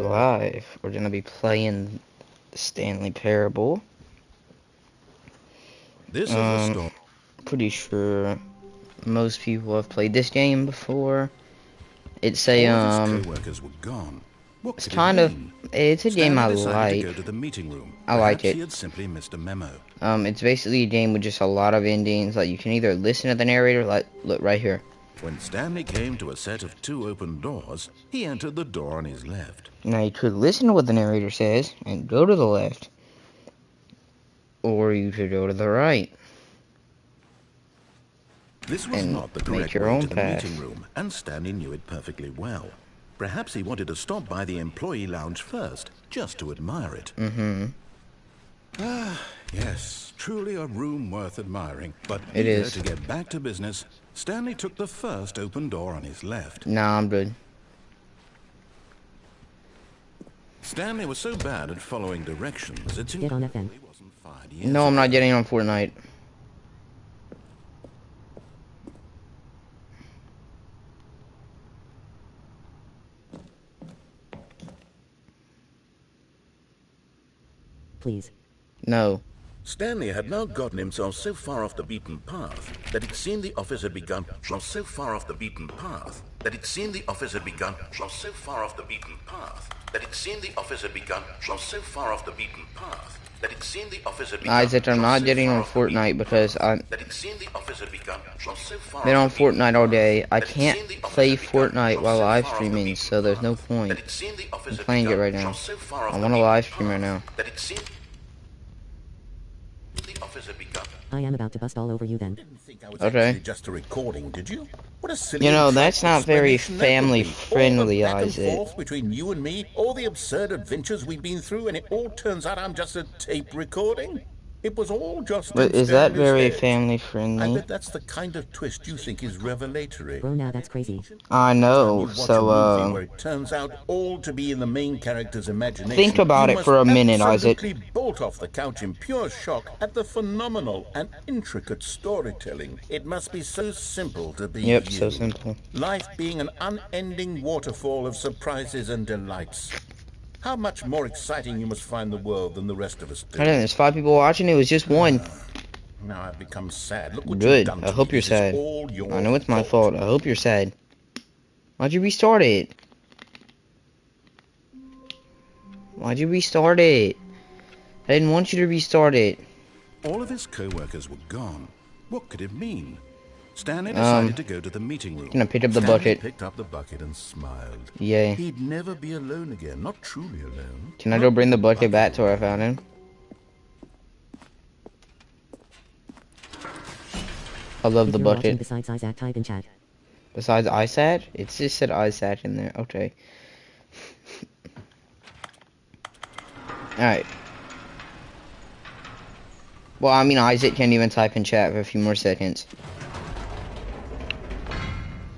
we're live. We're gonna be playing the Stanley Parable. This is a story. Pretty sure most people have played this game before. It's a All of his co-workers were gone. What it's could kind it of mean? it's a game I Stanley decided like. to go to the meeting room. I like Perhaps it. he had simply missed a memo. It's basically a game with just a lot of endings. Like you can either listen to the narrator, like look right here. When Stanley came to a set of 2 open doors, he entered the door on his left. Now you could listen to what the narrator says and go to the left, or you could go to the right. This was And not the make correct your way own to the path. meeting room, and Stanley knew it perfectly well. Perhaps he wanted to stop by the employee lounge first, just to admire it. Ah, yes, truly a room worth admiring. But It eager is. to get back to business, Stanley took the first open door on his left. Nah, I'm good. Stanley was so bad at following directions, it's incredible he wasn't fired years No, I'm not ago. getting on Fortnite. Please. No. Stanley had now gotten himself so far off the beaten path that it seemed the office had begun. So far off the beaten path that it seemed the office had begun. So far off the beaten path that it seemed the office had begun. So far off the beaten path that it seemed the office had begun. Isaac, I'm not getting on Fortnite because I've That it seemed the office had begun. So far been on off the beaten Fortnite all path day. I that it can't seemed the office play had begun. Fortnite while So live far off the streaming, beaten so there's no path point. that it seemed the office I'm had playing it begun. right now. So far off I the want to beaten live stream right now. path that it seemed the office had begun. I am about to bust all over you then. Didn't think I was Okay. actually just a recording, did you? What a silly You know, and that's trite not very explanation that would family be. friendly, all the back Isaac. and forth between you and me, all the absurd adventures we've been through, and it all turns out I'm just a tape recording. It was all just But in is that Stanley's very head. family I friendly? bet that's the kind of twist you think is revelatory. Bro, now that's crazy. I Time know, you watch a so movie where it turns out all to be in the main character's imagination. think about you it for a must minute, Isaac. absolutely bolt off the couch in pure shock at the phenomenal and intricate storytelling. It must be so simple to be Yep, you. so simple. Life being an unending waterfall of surprises and delights. How much more exciting you must find the world than the rest of us do. I don't know, there's 5 people watching, it was just one. Now I've become sad. Look what you've Good, done to I hope me. you're This is sad. all your I know it's my fault, I hope you're sad. Why'd you restart it? Why'd you restart it? I didn't want you to restart it. All of his co-workers were gone. What could it mean? Stanley decided to go to the meeting room. Gonna pick up the Stanley bucket. picked up the bucket and smiled. Yay. He'd never be alone again, not truly alone. Can I go bring the bucket back to where I found him? I love If the you're watching bucket. besides Isaac, type in chat. Besides ISAT? It just said ISAT in there. Okay. Alright. Well, I mean, Isaac can't even type in chat for a few more seconds.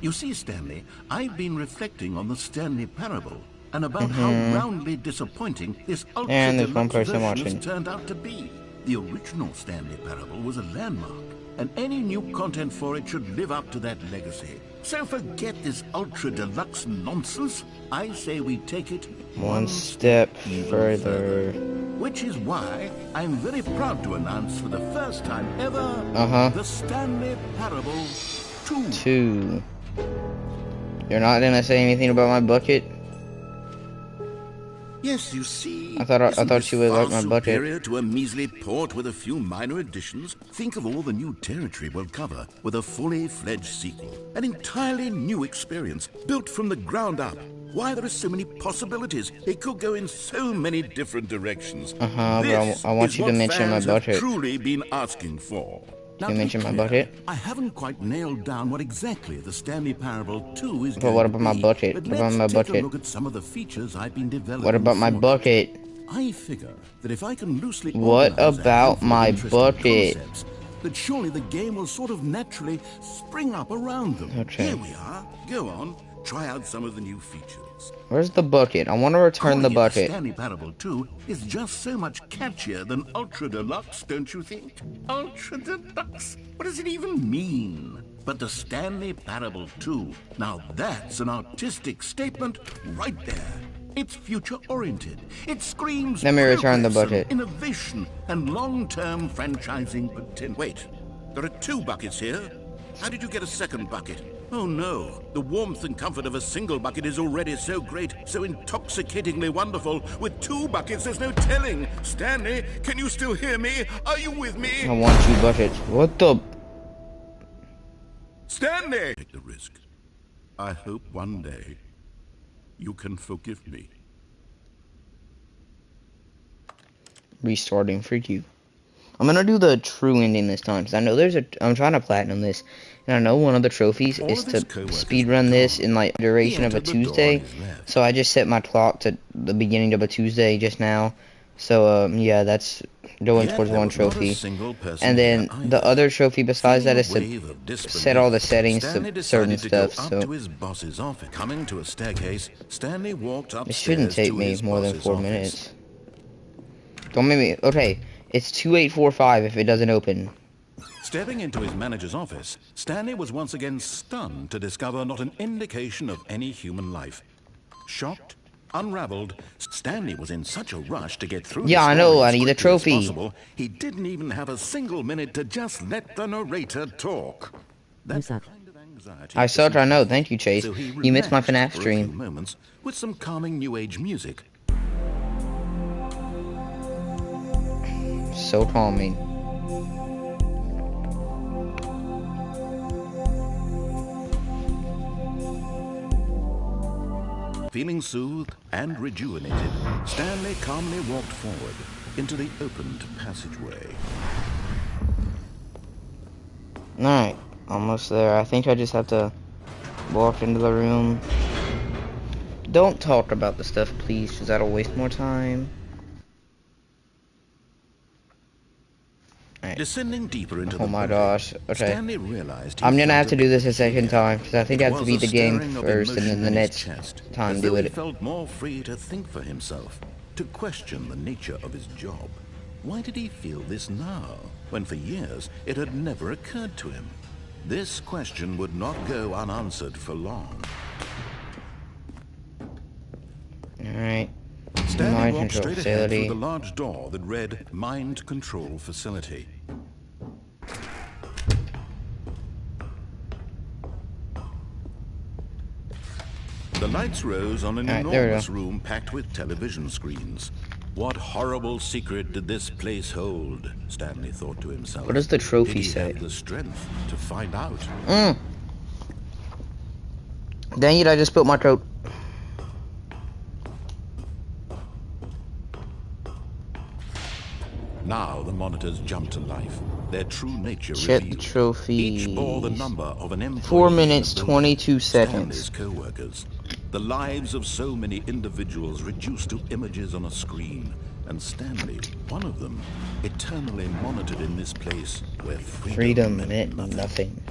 You see, Stanley, I've been reflecting on the Stanley Parable and about how roundly disappointing this And there's one ultra-deluxe person version watching. has turned out to be. The original Stanley Parable was a landmark, and any new content for it should live up to that legacy. So forget this ultra-deluxe nonsense. I say we take it One step further. Which is why I'm very proud to announce for the first time ever the Stanley Parable 2. 2. You're not gonna say anything about my bucket? Yes, you see, I thought this you would like far my bucket. superior to a measly port with a few minor additions. Think of all the new territory we'll cover with a fully fledged sequel. An entirely new experience, built from the ground up. Why, there are so many possibilities. It could go in so many different directions. But I This want is you to what mention my fans have bucket. truly been asking for. Now, You to be mention my clear, bucket? I haven't quite nailed down what exactly the Stanley Parable 2 is But going what to about my be, bucket? but What about let's my take bucket? a look at some of the features I've been developing. What about my for it. bucket? I figure that if I can loosely What organize a about handful of my interesting bucket? concepts, that surely the game will sort of naturally spring up around them. Okay. Here we are. Go on, try out some of the new features. Where's the bucket? I want to return the Calling it bucket. Stanley Parable 2 is just so much catchier than Ultra Deluxe, don't you think? Ultra Deluxe? What does it even mean? But the Stanley Parable 2, now that's an artistic statement right there. It's future-oriented. It screams Let me return the progress and bucket. innovation and long-term franchising potential. Wait, there are 2 buckets here. How did you get a second bucket? Oh no, the warmth and comfort of a single bucket is already so great, so intoxicatingly wonderful. With 2 buckets, there's no telling. Stanley, can you still hear me? Are you with me? I want 2 buckets. What the? Stanley! Take the risk. I hope one day you can forgive me. Restarting for you. I'm gonna do the true ending this time, because I know I'm trying to platinum this, and I know one of the trophies All is of his to co-workers speedrun were this gone. in like He duration of a entered the door on Tuesday, his left. so I just set my clock to the beginning of a Tuesday just now. So yeah, that's going Yet towards there one was not a trophy. single person And then here the either. other trophy besides Feeling that a is wave to of disbelief, set all the settings Stanley to certain decided to go stuff, up so to his boss's office. Coming to a staircase, Stanley walked it shouldn't upstairs take to me his more than boss's 4 office. minutes. Don't make me, okay, it's 2845 if it doesn't open. Stepping into his manager's office, Stanley was once again stunned to discover not an indication of any human life. Shocked, unraveled, Stanley was in such a rush to get through Yeah, the I story know, I as need the quickly as trophy. possible, he didn't even have a single minute to just let the narrator talk. You suck. Kind of anxiety I suck, I know, dissipated, thank you, Chase. so he You missed my relaxed FNAF for a few stream. moments with some calming new age music. So calming. Feeling soothed and rejuvenated, Stanley calmly walked forward into the opened passageway. Alright, almost there. I think I just have to walk into the room. Don't talk about the stuff, please, because that'll waste more time. Alright. Descending deeper into Oh the my building, gosh, okay. Stanley realized I'm gonna felt have to a do this bit a second peculiar. time, because I think I have to was beat a the game stirring of first, and then emotion the in his next chest, time as do though he it. felt more free to think for himself, to question the nature of his job. Why did he feel this now, when for years it had never occurred to him? This question would not go unanswered for long. Alright. Stanley Mind walked control straight ahead through facility. the large door that read Mind Control Facility. The lights rose on an Alright, there we enormous go. room packed with television screens. What horrible secret did this place hold? Stanley thought to himself. What does the trophy Did he say? have the strength to find out? Dang it, I just spilled my coat. Now the monitors jumped to life. Their true nature Check the revealed. trophies. Each bore the number of an employee 4 in minutes, the building. 22 Stanley's seconds. co-workers. The lives of so many individuals reduced to images on a screen. And Stanley, one of them, eternally monitored in this place where freedom Freedom meant nothing. nothing.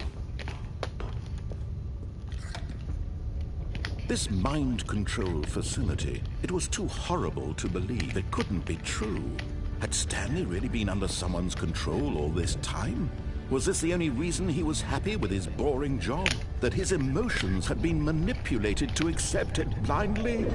This mind control facility, it was too horrible to believe. It couldn't be true. Had Stanley really been under someone's control all this time? Was this the only reason he was happy with his boring job? That his emotions had been manipulated to accept it blindly?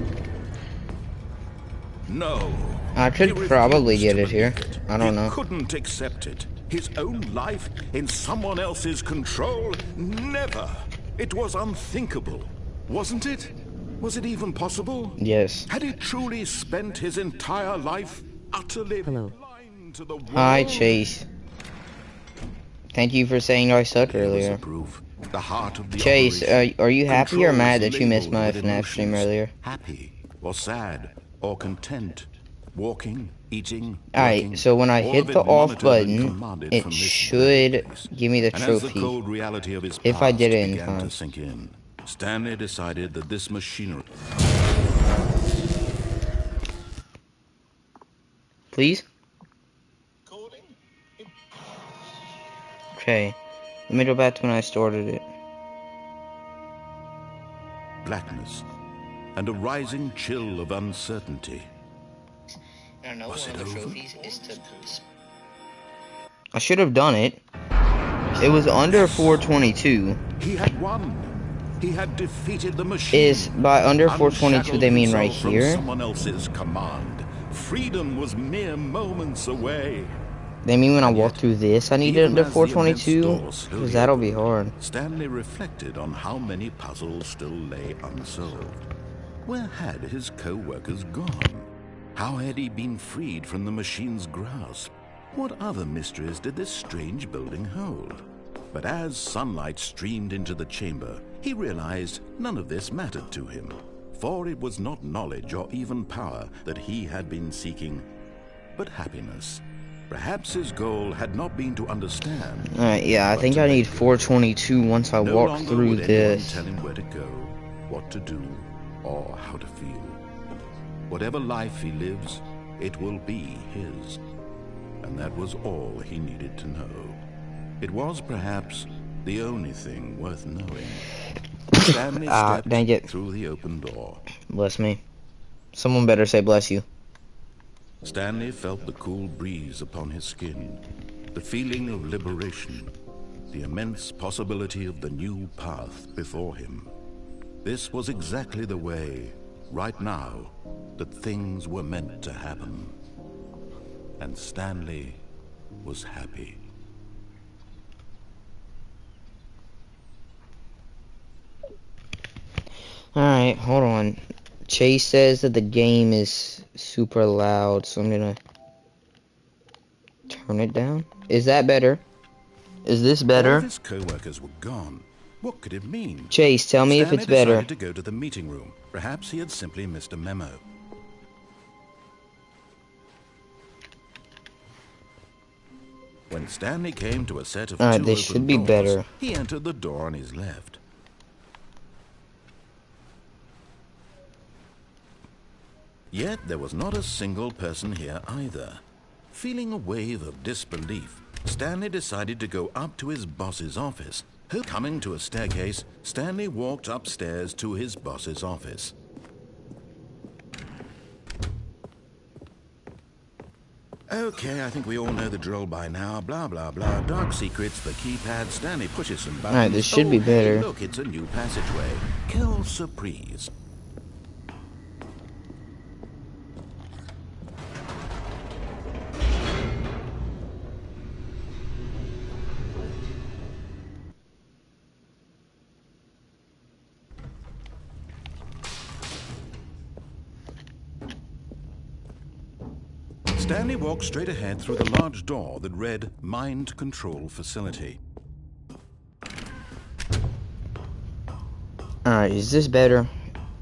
No. I could He probably refused get to it here. believe it. I don't He know. couldn't accept it. His own life in someone else's control? Never. It was unthinkable. Wasn't it? Was it even possible? Yes. Had he truly spent his entire life utterly Hello. blind to the world? Hi, Chase. Thank you for saying I suck Here was earlier. the proof. The heart of the Chase, operation. are you happy or Controls mad that you missed my labeled with FNAF stream emotions. earlier? Happy or sad or content. Walking, eating, Alright, working, so when I all hit of it the off monitored and button, commanded it from this should very place. give me the And as the trophy. cold reality of his If I past did it in began time. to sink in, Stanley decided that this machinery... Please? Okay. Let me go back to when I started it. blackness and a rising chill of uncertainty. I know Was one it of the over? trophies is to... I should have done it. It was under 422. He had won. He had defeated the machine. Is by under 422 they mean right Unshackled himself from here? someone else's command. Freedom was mere moments away. They mean when I And walk yet, through this I need it even under as the immense 422? door Because slowly that'll be opened, hard. Stanley reflected on how many puzzles still lay unsolved. Where had his co-workers gone? How had he been freed from the machine's grasp? What other mysteries did this strange building hold? But as sunlight streamed into the chamber, he realized none of this mattered to him. For it was not knowledge or even power that he had been seeking, but happiness. Perhaps his goal had not been to understand. Alright, yeah, I but think to I need let go. 422 once I No walk longer through would anyone this. tell him where to go, what to do, or how to feel. Whatever life he lives, it will be his. And that was all he needed to know. It was perhaps the only thing worth knowing. Stanley stepped dang it. through the open door. Bless me. Someone better say bless you. Stanley felt the cool breeze upon his skin, the feeling of liberation, the immense possibility of the new path before him. This was exactly the way, right now, that things were meant to happen. And Stanley was happy. Alright, hold on. Chase says that the game is super loud, so I'm gonna turn it down. Is that better? Is this All better? of his co-workers were gone. What could it mean? Chase, tell me if Stanley it's better. decided to go to the meeting room. Perhaps he had simply missed a memo. When Stanley came to a set of Alright, two this open should be doors, better. he entered the door on his left. Yet there was not a single person here either. Feeling a wave of disbelief, Stanley decided to go up to his boss's office. Coming to a staircase, Stanley walked upstairs to his boss's office. Okay, I think we all know the drill by now. Blah, blah, blah. Dark secrets, the keypad. Stanley pushes some buttons. Alright, this should be better. Hey, look, it's a new passageway. Quelle surprise. Stanley walked straight ahead through the large door that read Mind Control Facility. Alright, is this better?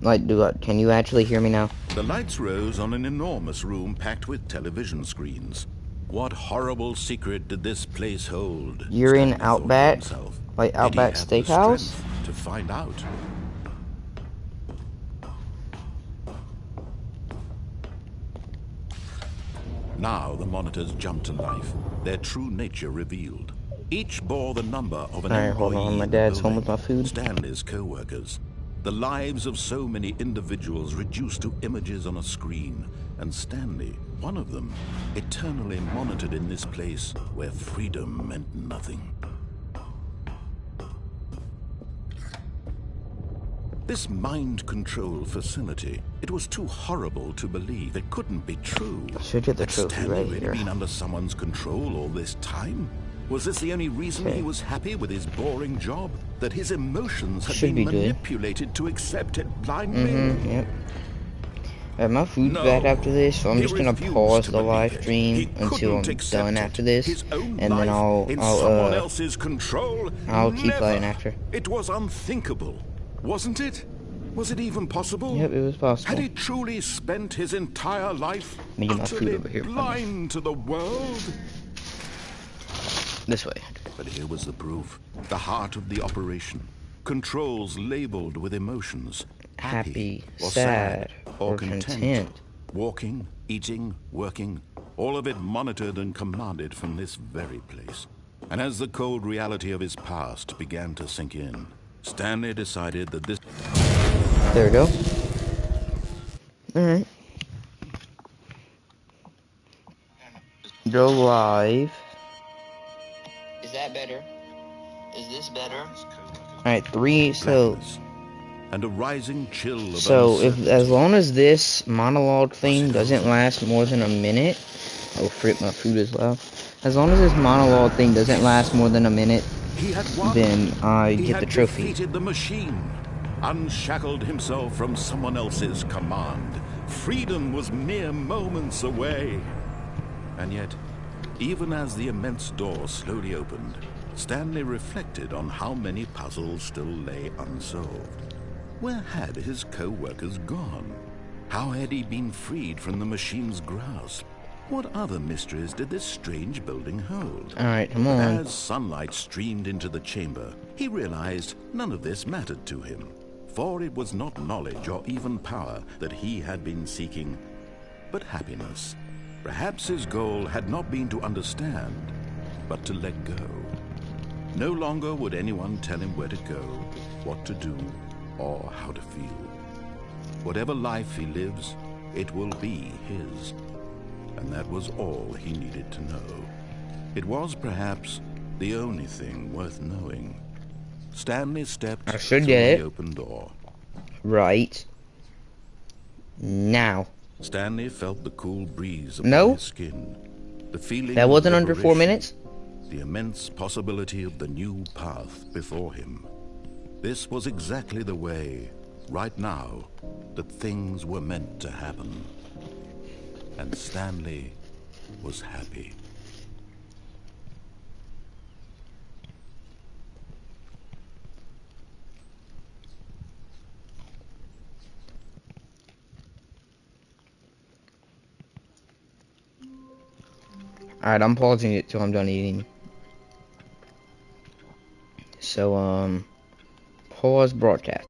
Like, can you actually hear me now? The lights rose on an enormous room packed with television screens. What horrible secret did this place hold? You're in Stanley thought to Outback? himself. Like Did he Outback have the Steakhouse? strength to find out? Now the monitors jumped to life, their true nature revealed. Each bore the number of an Alright, hold employee on, my in the dad's home building. with my food. Stanley's co-workers. The lives of so many individuals reduced to images on a screen. And Stanley, one of them, eternally monitored in this place where freedom meant nothing. This mind control facility, it was too horrible to believe. It couldn't be true. I should get the Had trophy Stanley right really here. been under someone's control all this time? Was this the only reason Okay. he was happy with his boring job? That his emotions had Should been be good. manipulated to accept it blindly? Yep. Alright, my food's No. back after this, so I'm He just gonna refused pause to the believe live it. stream He until couldn't I'm accept done it. after this, His own and then life in someone I'll else's control. keep Never. playing after. It was unthinkable, wasn't it? Was it even possible? Yep, it was possible. Had he truly spent his entire life Let me get my food utterly over here. blind to the world? This way. But here was the proof. The heart of the operation. Controls labeled with emotions. Happy, or sad, or or content. content. Walking, eating, working. All of it monitored and commanded from this very place. And as the cold reality of his past began to sink in, Stanley decided that this... There we go. Alright. Go live. Is that better? Is this better? Alright, so and a rising chill of So, if uncertainty. as long as this monologue thing it doesn't over? last more than a minute, oh frick, my food is loud. As long as this monologue thing doesn't last more than a minute, He had won. then I He get the had trophy. defeated the machine, unshackled himself from someone else's command. Freedom was mere moments away. And yet, even as the immense door slowly opened, Stanley reflected on how many puzzles still lay unsolved. Where had his co-workers gone? How had he been freed from the machine's grasp? What other mysteries did this strange building hold? Alright, come But on. as sunlight streamed into the chamber, he realized none of this mattered to him, for it was not knowledge or even power that he had been seeking, but happiness. Perhaps his goal had not been to understand, but to let go. No longer would anyone tell him where to go, what to do, or how to feel. Whatever life he lives, it will be his. And that was all he needed to know. It was perhaps the only thing worth knowing. Stanley stepped I should through get the it. open door. Right. Now. Stanley felt the cool breeze upon No? his skin. The feeling That of wasn't under 4 liberation, minutes? the immense possibility of the new path before him. This was exactly the way, right now, that things were meant to happen. And Stanley was happy. Alright, I'm pausing it till I'm done eating. So, pause broadcast.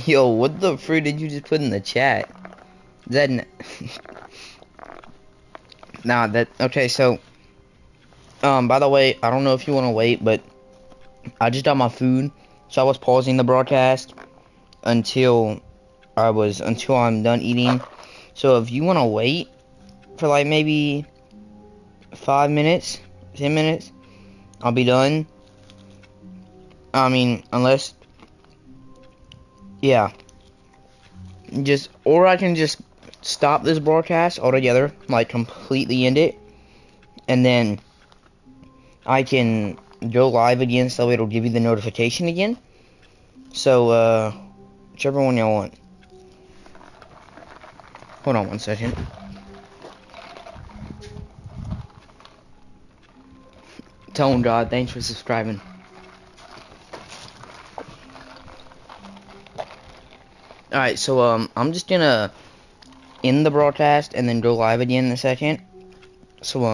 Yo, what the fruit did you just put in the chat? That nah, that okay. So, by the way, I don't know if you want to wait, but I just got my food, so I was pausing the broadcast until I'm done eating. So if you want to wait for like maybe 5 minutes, 10 minutes, I'll be done. I mean, unless, yeah, or I can just stop this broadcast altogether, like completely end it, and then I can go live again so it'll give you the notification again. So, whichever one y'all want. Hold on one second. Tell him, God, thanks for subscribing. Alright, so, I'm just gonna end the broadcast and then go live again in a second. So,